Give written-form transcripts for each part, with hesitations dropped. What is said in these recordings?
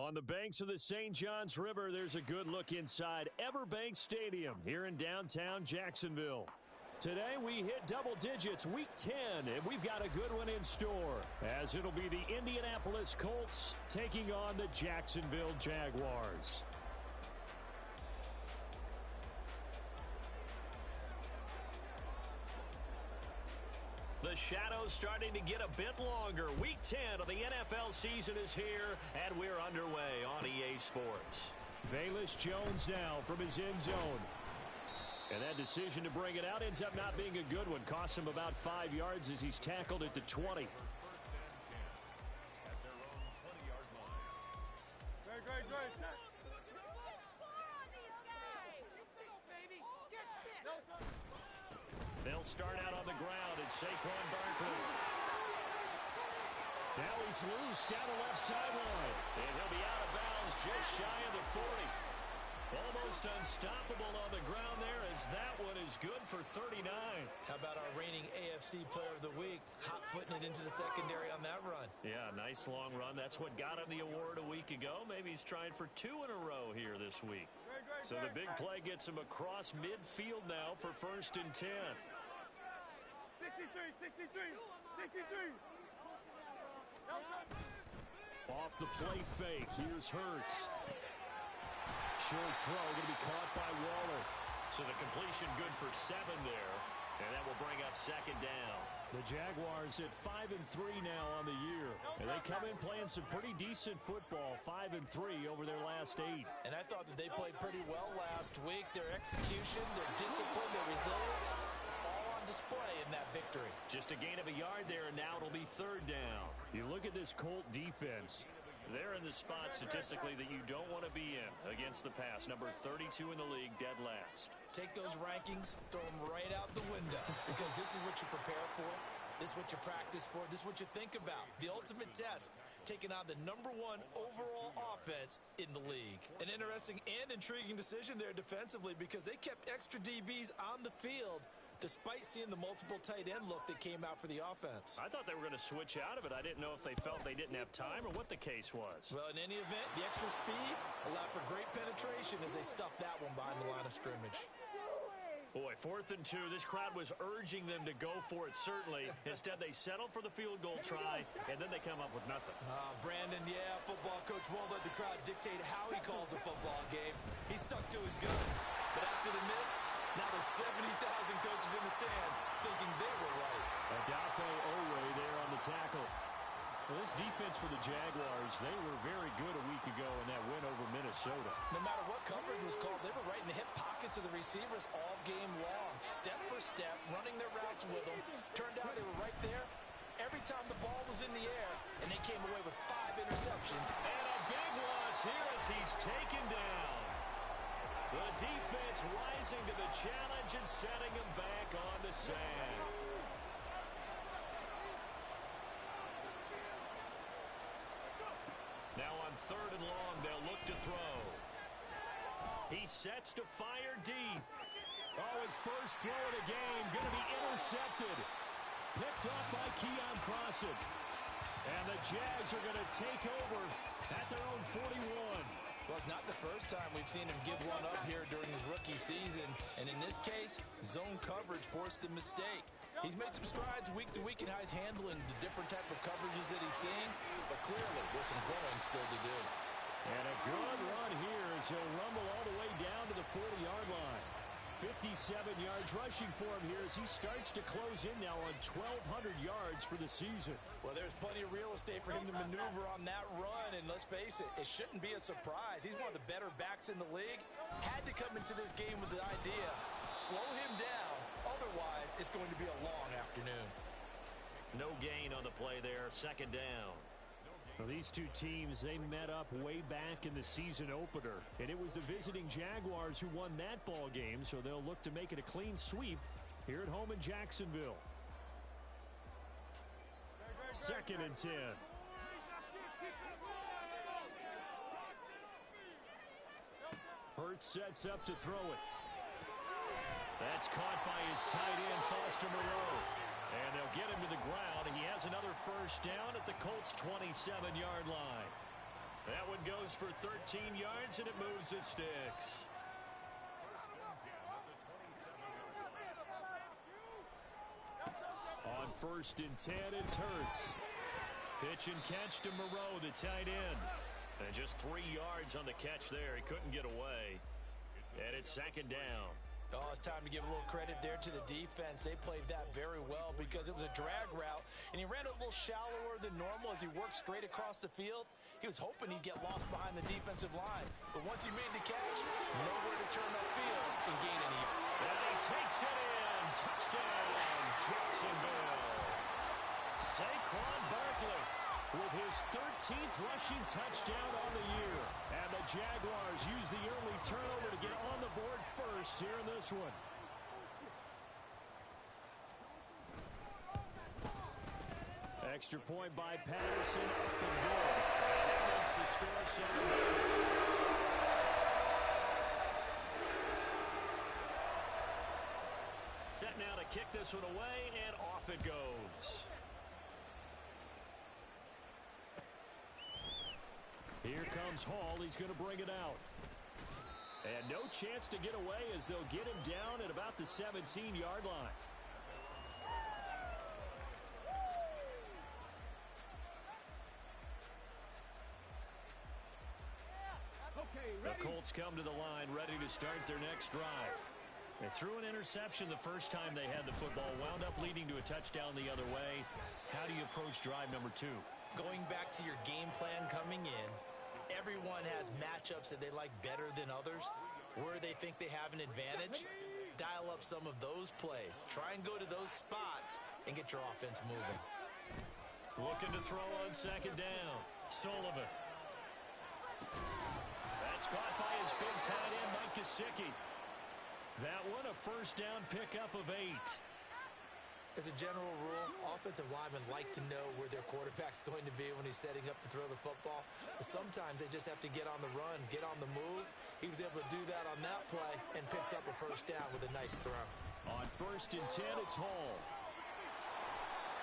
On the banks of the St. Johns River, there's a good look inside Everbank Stadium here in downtown Jacksonville. Today we hit double digits, week 10, and we've got a good one in store, as it'll be the Indianapolis Colts taking on the Jacksonville Jaguars. The shadow's starting to get a bit longer. Week 10 of the NFL season is here, and we're underway on EA Sports. Velus Jones now from his end zone. And that decision to bring it out ends up not being a good one. Costs him about 5 yards as he's tackled at the 20. They'll start out on the ground at Saquon Barkley. Now he's loose down the left sideline. And he'll be out of bounds just shy of the 40. Almost unstoppable on the ground there, as that one is good for 39. How about our reigning AFC Player of the Week, hot-footing it into the secondary on that run? Yeah, nice long run. That's what got him the award a week ago. Maybe he's trying for 2 in a row here this week. So the big play gets him across midfield now for 1st and 10. 63. Off the play fake, here's Hurts. Short throw going to be caught by Waller. So the completion good for 7 there. And that will bring up 2nd down. The Jaguars at 5-3 now on the year. And they come in playing some pretty decent football, 5-3 over their last 8. And I thought that they played pretty well last week. Their execution, their discipline, their resilience, all on display in that victory. Just a gain of a yard there, and now it'll be 3rd down. You look at this Colt defense. They're in the spot statistically that you don't want to be in against the pass. Number 32 in the league, dead last. Take those rankings, throw them right out the window, because this is what you prepare for. This is what you practice for. This is what you think about. The ultimate test, taking on the #1 overall offense in the league. An interesting and intriguing decision there defensively, because they kept extra DBs on the field despite seeing the multiple tight end look that came out for the offense. I thought they were going to switch out of it. I didn't know if they felt they didn't have time or what the case was. Well, in any event, the extra speed allowed for great penetration as they stuffed that one behind the line of scrimmage. Boy, 4th and 2. This crowd was urging them to go for it, certainly. Instead, they settle for the field goal try, and then they come up with nothing. Brandon, football coach won't let the crowd dictate how he calls a football game. He stuck to his guns. But after the miss, now there's 70,000 coaches in the stands thinking they were right. Odafe Owe there on the tackle. Well, this defense for the Jaguars, they were very good a week ago in that win over Minnesota. No matter what coverage was called, they were right in the hip pockets of the receivers all game long, step for step, running their routes with them. Turned out they were right there every time the ball was in the air, and they came away with 5 interceptions. And a big loss here as he's taken down. The defense rising to the challenge and setting him back on the sand. Now on 3rd and long, they'll look to throw. He sets to fire deep. Oh, his first throw of the game going to be intercepted. Picked off by Keon Crossett. And the Jags are going to take over at their own 41. Well, it's not the first time we've seen him give one up here during his rookie season. And in this case, zone coverage forced the mistake. He's made some strides week to week in how he's handling the different type of coverages that he's seeing. But clearly, there's some growing still to do. And a good run here as he'll rumble all the way down to the 40-yard line. 57 yards rushing for him here as he starts to close in now on 1,200 yards for the season. Well, there's plenty of real estate for him to maneuver on that run, and let's face it, it shouldn't be a surprise. He's one of the better backs in the league. Had to come into this game with the idea, slow him down, otherwise it's going to be a long afternoon. No gain on the play there, 2nd down. Well, these two teams, they met up way back in the season opener, and it was the visiting Jaguars who won that ball game, so they'll look to make it a clean sweep here at home in Jacksonville. 2nd and 10. Hurts sets up to throw it. That's caught by his tight end, Foster Moreau. And they'll get him to the ground. He has another 1st down at the Colts' 27-yard line. That one goes for 13 yards, and it moves the sticks. On 1st and 10, it's Hurts. Pitch and catch to Moreau, the tight end. And just 3 yards on the catch there. He couldn't get away. And it's 2nd down. Oh, it's time to give a little credit there to the defense. They played that very well because it was a drag route, and he ran a little shallower than normal as he worked straight across the field. He was hoping he'd get lost behind the defensive line, but once he made the catch, nowhere to turn upfield and gain any yards. And he takes it in. Touchdown, Jacksonville. Saquon Barkley with his 13th rushing touchdown on the year. And the Jaguars use the early turnover to get on the board first here in this one. Extra point by Patterson, up and good. And that makes the score 7-0. Set now to kick this one away, and off it goes. Here comes Hall. He's going to bring it out. And no chance to get away as they'll get him down at about the 17-yard line. The Colts come to the line ready to start their next drive. They threw an interception the first time they had the football, wound up leading to a touchdown the other way. How do you approach drive number 2? Going back to your game plan coming in, everyone has matchups that they like better than others, where they think they have an advantage. Dial up some of those plays. Try and go to those spots and get your offense moving. Looking to throw on 2nd down. Sullivan. That's caught by his big tight end, Mike Gesicki. That one a 1st down pickup of 8. As a general rule, offensive linemen like to know where their quarterback's going to be when he's setting up to throw the football. But sometimes they just have to get on the run, get on the move. He was able to do that on that play and picks up a 1st down with a nice throw. On 1st and 10, it's Hall.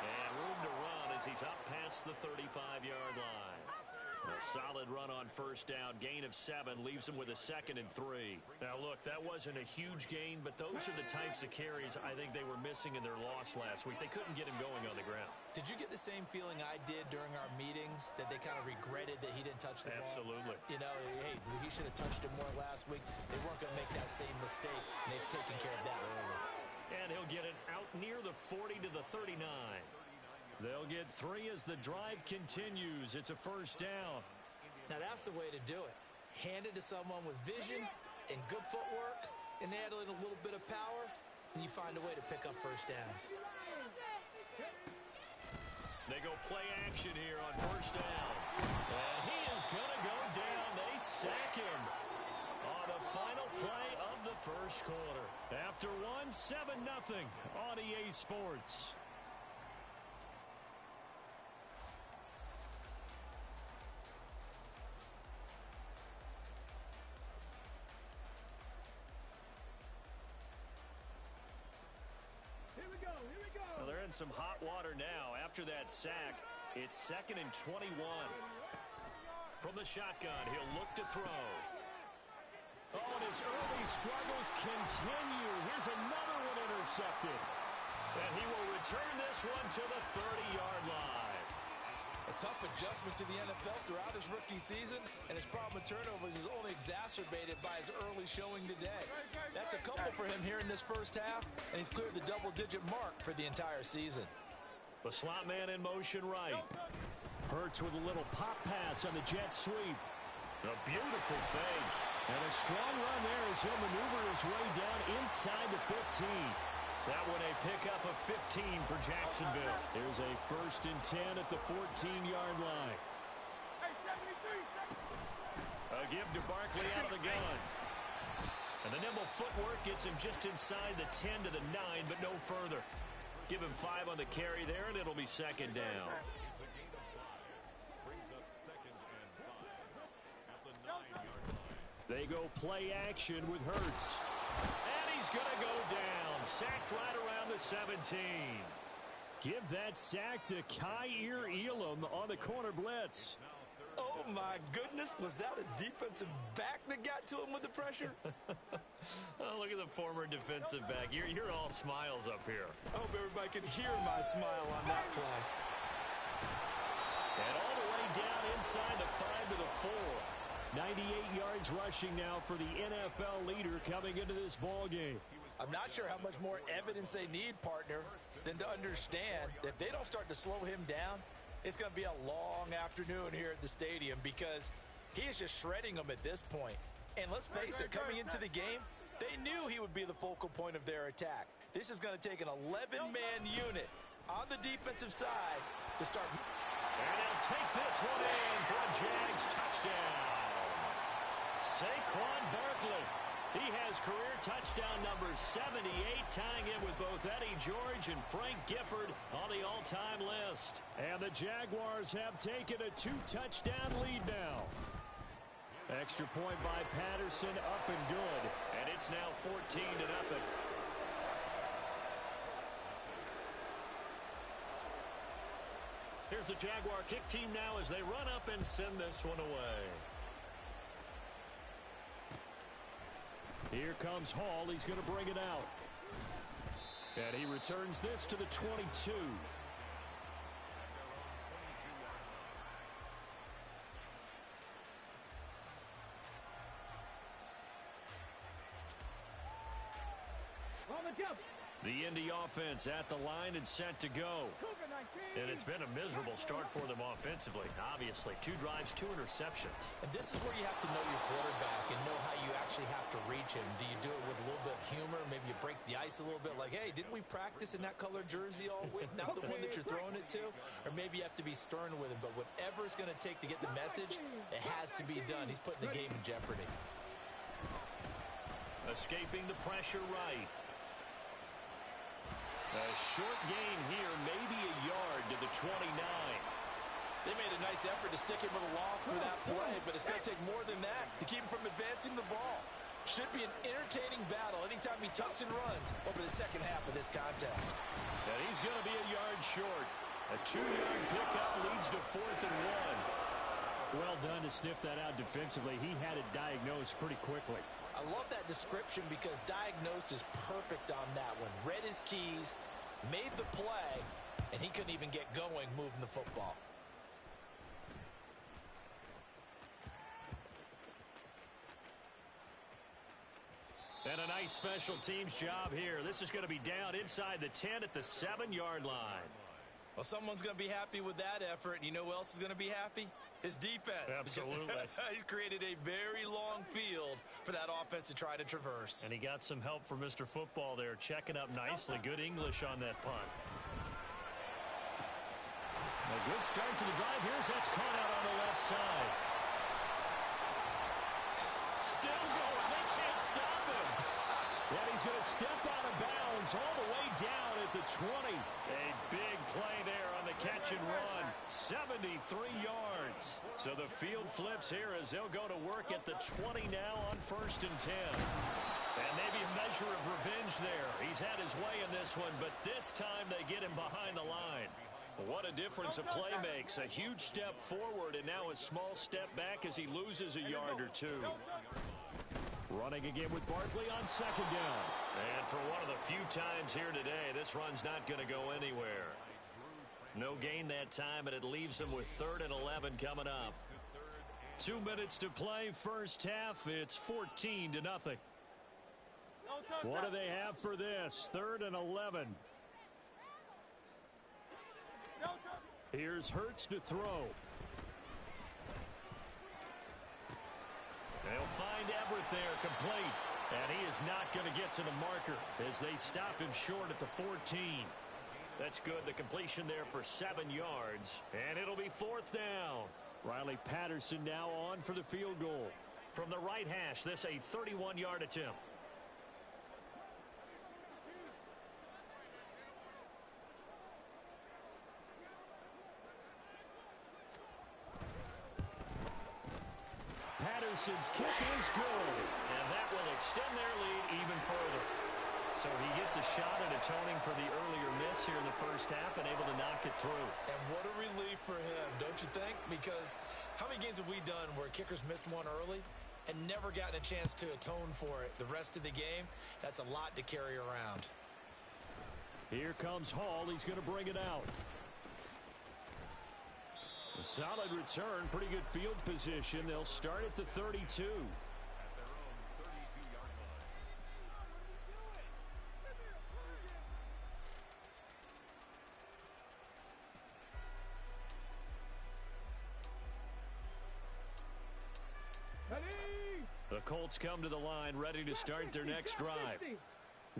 And room to run as he's up past the 35-yard line. A solid run on 1st down. Gain of 7 leaves him with a 2nd and 3. Now, look, that wasn't a huge gain, but those are the types of carries I think they were missing in their loss last week. They couldn't get him going on the ground. Did you get the same feeling I did during our meetings, that they kind of regretted that he didn't touch the ball? Absolutely. You know, hey, he should have touched it more last week. They weren't going to make that same mistake, and they've taken care of that early. And he'll get it out near the 40 to the 39. They'll get 3 as the drive continues. It's a 1st down. Now, that's the way to do it. Hand it to someone with vision and good footwork, and add in a little bit of power, and you find a way to pick up 1st downs. They go play action here on 1st down. And he is going to go down. They sack him on the final play of the 1st quarter. After one, 7-0 on EA Sports. Well, they're in some hot water now. After that sack, it's 2nd and 21. From the shotgun, he'll look to throw. Oh, and his early struggles continue. Here's another one intercepted. And he will return this one to the 30-yard line. A tough adjustment to the NFL throughout his rookie season, and his problem with turnovers is only exacerbated by his early showing today. That's a couple for him here in this 1st half, and he's cleared the double-digit mark for the entire season. The slot man in motion right. Hurts with a little pop pass on the jet sweep. A beautiful fake. And a strong run there as he'll maneuver his way down inside the 15. That one a pickup of 15 for Jacksonville. Here's a 1st and 10 at the 14-yard line. A give to Barkley out of the gun. And the nimble footwork gets him just inside the 10 to the 9, but no further. Give him 5 on the carry there, and it'll be 2nd down. They go play action with Hurts. And he's going to go down. Sacked right around the 17. Give that sack to Kaiir Elam on the corner blitz. Oh, my goodness. Was that a defensive back that got to him with the pressure? Oh, look at the former defensive back. You're all smiles up here. I hope everybody can hear my smile on that play. And all the way down inside the 5 to the 4. 98 yards rushing now for the NFL leader coming into this ball game. I'm not sure how much more evidence they need, partner, than to understand that if they don't start to slow him down, it's going to be a long afternoon here at the stadium because he is just shredding them at this point. And let's face it, coming into the game, they knew he would be the focal point of their attack. This is going to take an 11-man unit on the defensive side to start. And he'll take this one in for a Jags touchdown. Saquon Barkley. He has career touchdown number 78, tying in with both Eddie George and Frank Gifford on the all-time list. And the Jaguars have taken a 2-touchdown lead now. Extra point by Patterson, up and good. And it's now 14-0. Here's the Jaguar kick team now as they run up and send this one away. Here comes Hall. He's going to bring it out. And he returns this to the 22. The Indy offense at the line and set to go. And it's been a miserable start for them offensively. Obviously, 2 drives, 2 interceptions. And this is where you have to know your quarterback and know how you actually have to reach him. Do you do it with a little bit of humor? Maybe you break the ice a little bit like, hey, didn't we practice in that color jersey all week? Not the one that you're throwing it to? Or maybe you have to be stern with him. But whatever it's going to take to get the message, it has to be done. He's putting the game in jeopardy. Escaping the pressure right. A short gain here, maybe a yard to the 29. They made a nice effort to stick him with a loss for that play, but it's going to take more than that to keep him from advancing the ball. Should be an entertaining battle anytime he tucks and runs over the second half of this contest. And he's going to be a yard short. A 2-yard pickup leads to 4th and 1. Well done to sniff that out defensively. He had it diagnosed pretty quickly. I love that description because diagnosed is perfect on that one. Read his keys, made the play, and he couldn't even get going moving the football. And a nice special teams job here. This is going to be down inside the 10 at the 7-yard line. Well, someone's going to be happy with that effort. You know who else is going to be happy? His defense. Absolutely. He's created a very long field for that offense to try to traverse. And he got some help from Mr. Football there, checking up nicely. Good English on that punt. A good start to the drive. Here's that's caught out on the left side. Still going. They can't stop him. And he's going to step out of bounds all the way down at the 20. A big play there on the catch and run. 73 yards. So the field flips here as they'll go to work at the 20 now on 1st and 10. And maybe a measure of revenge there. He's had his way in this one, but this time they get him behind the line. What a difference a play makes. A huge step forward and now a small step back as he loses a yard or 2. Running again with Barkley on 2nd down. And for one of the few times here today, this run's not going to go anywhere. No gain that time, and it leaves them with 3rd and 11 coming up. 2 minutes to play, first half. It's 14-0. What do they have for this? 3rd and 11. Here's Hurts to throw. They'll find Everett there, complete. And he is not going to get to the marker as they stop him short at the 14. That's good. The completion there for 7 yards. And it'll be 4th down. Riley Patterson now on for the field goal. From the right hash, this a 31-yard attempt. Patterson's kick is good. And that will extend their lead even further. So he gets a shot at atoning for the earlier miss here in the first half and able to knock it through. And what a relief for him, don't you think? Because how many games have we done where kickers missed one early and never gotten a chance to atone for it the rest of the game? That's a lot to carry around. Here comes Hall. He's going to bring it out. A solid return, pretty good field position. They'll start at the 32. The Colts come to the line, ready to start their next drive.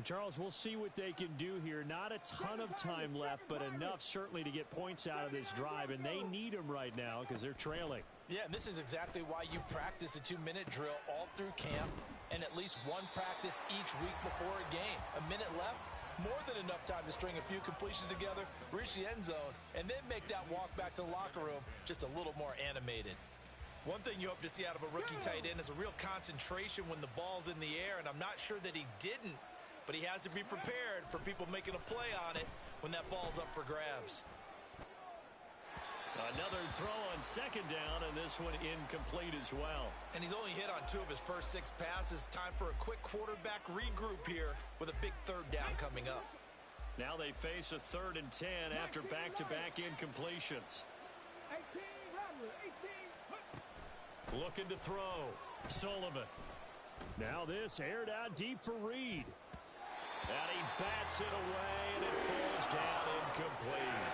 Charles, we'll see what they can do here. Not a ton of time left, but enough certainly to get points out of this drive, and they need them right now because they're trailing. Yeah, and this is exactly why you practice a 2-minute drill all through camp and at least one practice each week before a game. A minute left, more than enough time to string a few completions together, reach the end zone, and then make that walk back to the locker room just a little more animated. One thing you hope to see out of a rookie tight end is a real concentration when the ball's in the air, and I'm not sure that he didn't. But he has to be prepared for people making a play on it when that ball's up for grabs. Another throw on second down, and this one incomplete as well. And he's only hit on 2 of his first 6 passes. Time for a quick quarterback regroup here with a big third down coming up. Now they face a 3rd and 10 after back-to-back incompletions. Looking to throw. Sullivan. Now this aired out deep for Reed. And he bats it away, and it falls down incomplete.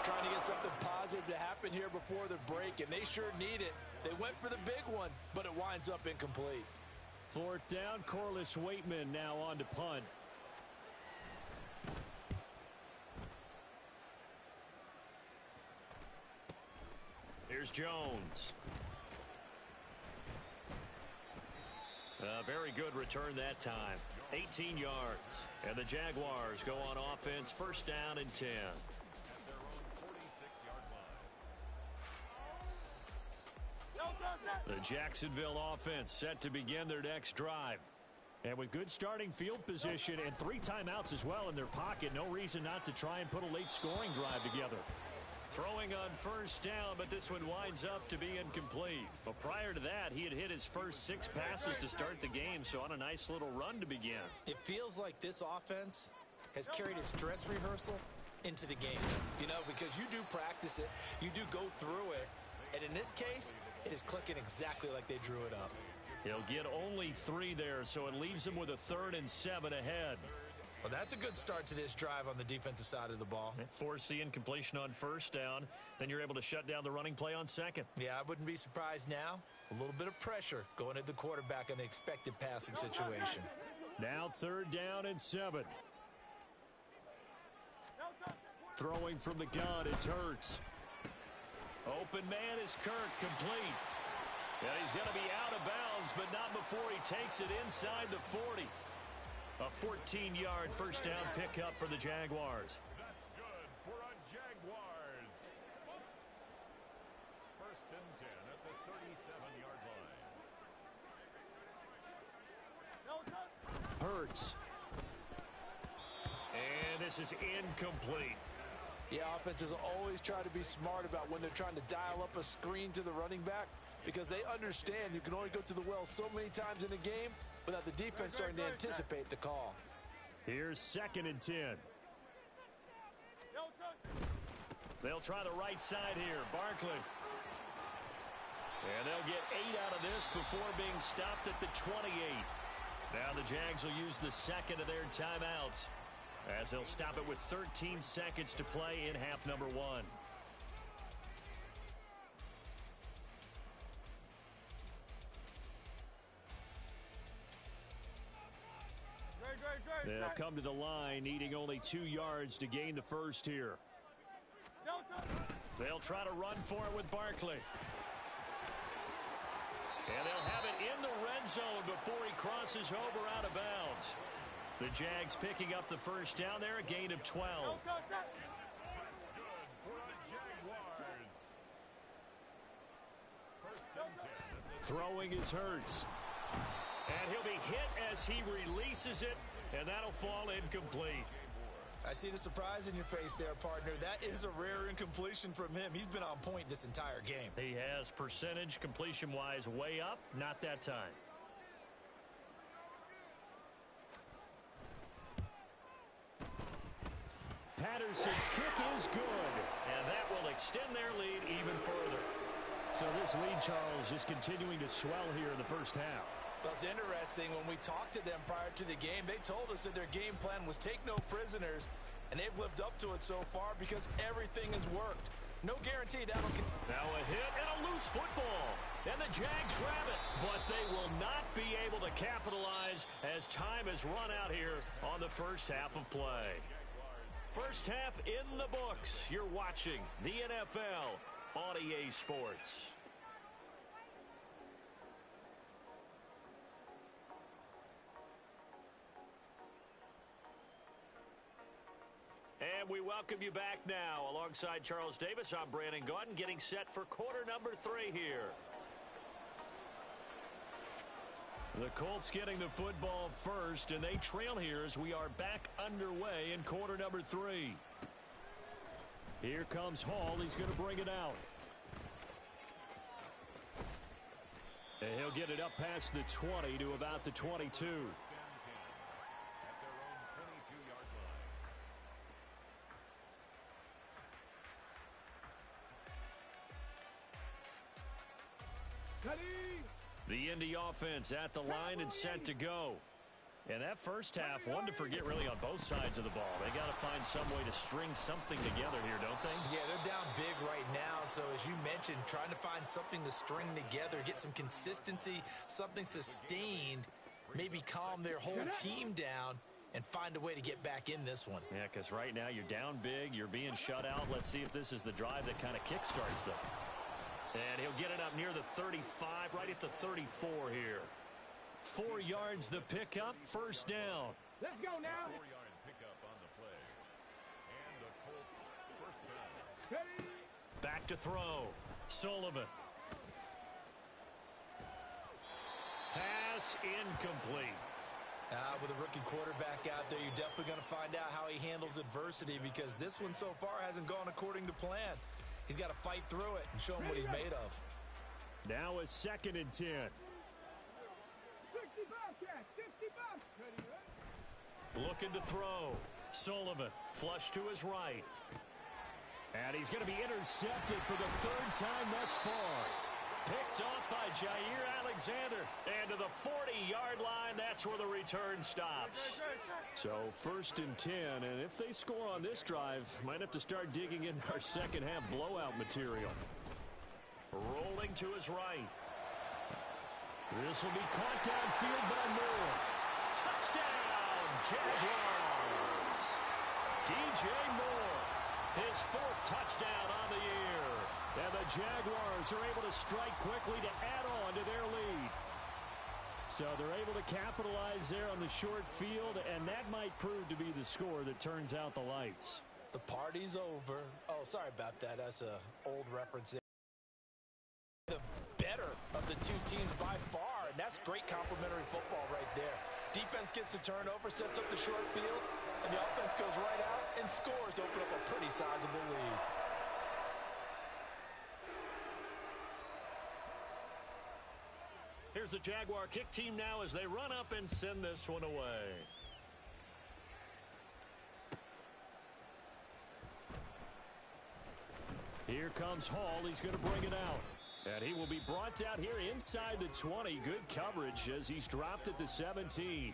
Trying to get something positive to happen here before the break, and they sure need it. They went for the big one, but it winds up incomplete. 4th down, Corliss Waitman now on to punt. Here's Jones. A very good return that time. 18 yards. And the Jaguars go on offense, 1st down and 10. The Jacksonville offense set to begin their next drive. And with good starting field position and 3 timeouts as well in their pocket, no reason not to try and put a late scoring drive together. Throwing on 1st down, but this one winds up to be incomplete. But prior to that, he had hit his first 6 passes to start the game, so on a nice little run to begin. It feels like this offense has carried its dress rehearsal into the game. You know, because you do practice it, you do go through it, and in this case, it is clicking exactly like they drew it up. He'll get only 3 there, so it leaves him with a 3rd and 7 ahead. Well, that's a good start to this drive on the defensive side of the ball. Force the incompletion on 1st down. Then you're able to shut down the running play on 2nd. Yeah, I wouldn't be surprised now. A little bit of pressure going at the quarterback in the expected passing situation. Now 3rd down and 7. Throwing from the gun, it's Hurts. Open man is Kirk, complete. And he's going to be out of bounds, but not before he takes it inside the 40. A 14-yard 1st down pickup for the Jaguars. That's good for a Jaguars. 1st and 10 at the 37-yard line. Hurts. And this is incomplete. Yeah, offenses always try to be smart about when they're trying to dial up a screen to the running back because they understand you can only go to the well so many times in a game without the defense starting to anticipate the call. Here's 2nd and 10. They'll try the right side here. Barkley. And they'll get 8 out of this before being stopped at the 28. Now the Jags will use the 2nd of their timeouts as they'll stop it with 13 seconds to play in half number 1. They'll come to the line, needing only 2 yards to gain the 1st here. They'll try to run for it with Barkley. And they'll have it in the red zone before he crosses over out of bounds. The Jags picking up the 1st down there, a gain of 12. That's good for a Jaguars. 1st and 10. Throwing is Hurts. And he'll be hit as he releases it. And that'll fall incomplete. I see the surprise in your face there, partner. That is a rare incompletion from him. He's been on point this entire game. He has percentage completion-wise way up, not that time. Patterson's kick is good, and that will extend their lead even further. So this lead, Charles, is continuing to swell here in the first half. Well, it's interesting. When we talked to them prior to the game, they told us that their game plan was take no prisoners, and they've lived up to it so far because everything has worked. No guarantee that'll... Now a hit and a loose football. And the Jags grab it, but they will not be able to capitalize as time has run out here on the first half of play. First half in the books. You're watching the NFL on EA Sports. And we welcome you back now. Alongside Charles Davis, I'm Brandon Gaudin, getting set for quarter number 3 here. The Colts getting the football first, and they trail here as we are back underway in quarter number 3. Here comes Hall. He's going to bring it out. And he'll get it up past the 20 to about the 22. The Indy offense at the line and set to go. And that first half, one to forget really on both sides of the ball. They got to find some way to string something together here, don't they? Yeah, they're down big right now. So as you mentioned, trying to find something to string together, get some consistency, something sustained, maybe calm their whole team down and find a way to get back in this one. Yeah, because right now you're down big, you're being shut out. Let's see if this is the drive that kind of kickstarts them. And he'll get it up near the 35, right at the 34 here. 4 yards the pickup, first down. Let's go now. 4-yard pickup on the play. And the Colts first down. Back to throw. Sullivan. Pass incomplete. With a rookie quarterback out there, you're definitely going to find out how he handles adversity because this one so far hasn't gone according to plan. He's got to fight through it and show him what he's made of. Now a 2nd and 10. Looking to throw. Sullivan, flush to his right. And he's going to be intercepted for the 3rd time thus far. Picked off by Jair Alexander. And to the 40-yard line, that's where the return stops. So 1st and 10, and if they score on this drive, might have to start digging in our second half blowout material. Rolling to his right. This will be caught downfield by Moore. Touchdown, Jaguars. DJ Moore, his 4th touchdown on the year. And the Jaguars are able to strike quickly to add on to their lead. So they're able to capitalize there on the short field, and that might prove to be the score that turns out the lights. The party's over. Oh, sorry about that. That's an old reference there. The better of the two teams by far, and that's great complementary football right there. Defense gets the turnover, sets up the short field, and the offense goes right out and scores to open up a pretty sizable lead. Here's the Jaguar kick team now as they run up and send this one away. Here comes Hall. He's going to bring it out. And he will be brought down here inside the 20. Good coverage as he's dropped at the 17.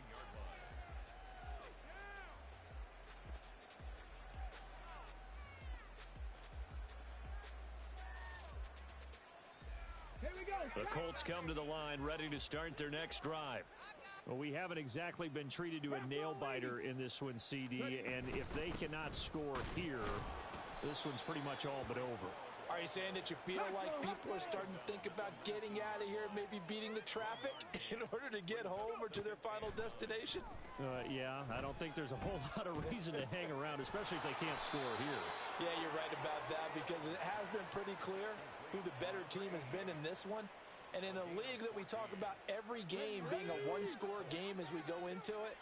The Colts come to the line ready to start their next drive. Well, we haven't exactly been treated to a nail-biter in this one, CD, and if they cannot score here, this one's pretty much all but over. Are you saying that you feel like people are starting to think about getting out of here, maybe beating the traffic in order to get home or to their final destination? Yeah, I don't think there's a whole lot of reason to hang around, especially if they can't score here. Yeah, you're right about that because it has been pretty clear who the better team has been in this one. And in a league that we talk about every game being a one-score game as we go into it,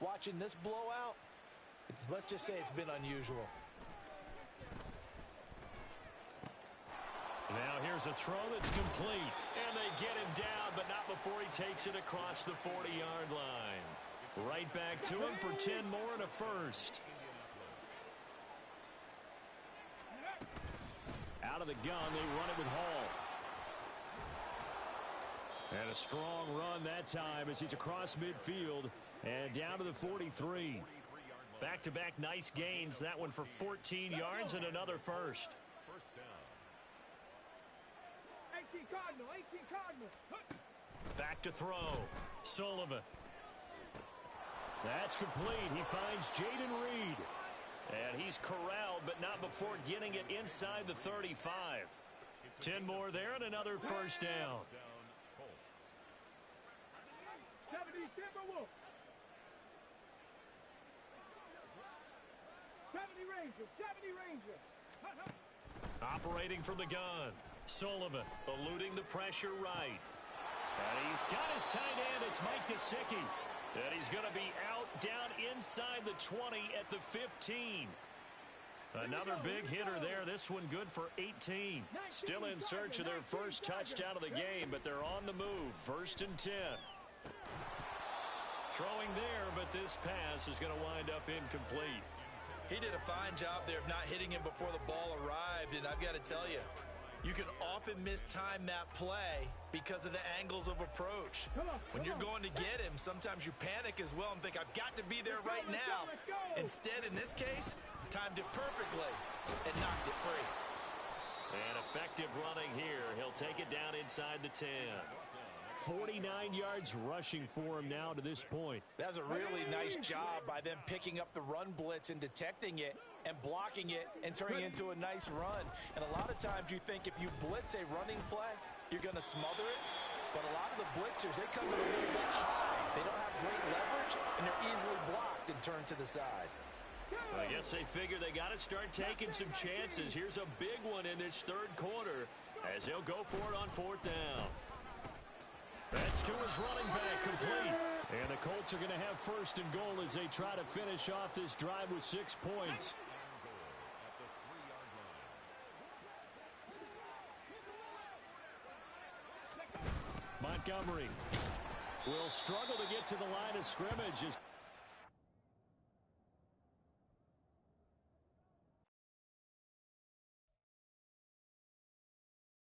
watching this blowout, let's just say it's been unusual. Now here's a throw that's complete. And they get him down, but not before he takes it across the 40-yard line. Right back to him for 10 more and a first. Out of the gun, they run it with Hall. And a strong run that time as he's across midfield and down to the 43. Back-to-back nice gains. That one for 14 yards and another first. Back to throw. Sullivan. That's complete. He finds Jaden Reed. And he's corralled, but not before getting it inside the 35. 10 more there and another first down. 70 Ranger. Operating from the gun. Sullivan eluding the pressure right. And he's got his tight end. It's Mike Gesicki. And he's going to be out down inside the 20 at the 15. Another big hitter there. This one good for 18. Still in search of their first touchdown of the game, but they're on the move. 1st and 10. Throwing there, but this pass is going to wind up incomplete. He did a fine job there of not hitting him before the ball arrived, and I've got to tell you, you can often mistime that play because of the angles of approach. When you're going to get him, sometimes you panic as well and think, I've got to be there right now. Instead, in this case, timed it perfectly and knocked it free. And effective running here. He'll take it down inside the 10. 49 yards rushing for him now to this point. That's a really nice job by them picking up the run blitz and detecting it and blocking it and turning it into a nice run. And a lot of times you think if you blitz a running play, you're going to smother it. But a lot of the blitzers, they come in a little bit high. They don't have great leverage, and they're easily blocked and turned to the side. I guess they figure they got to start taking some chances. Here's a big one in this third quarter as he'll go for it on 4th down. That's to his running back, complete. And the Colts are going to have 1st and goal as they try to finish off this drive with 6 points. Montgomery will struggle to get to the line of scrimmage as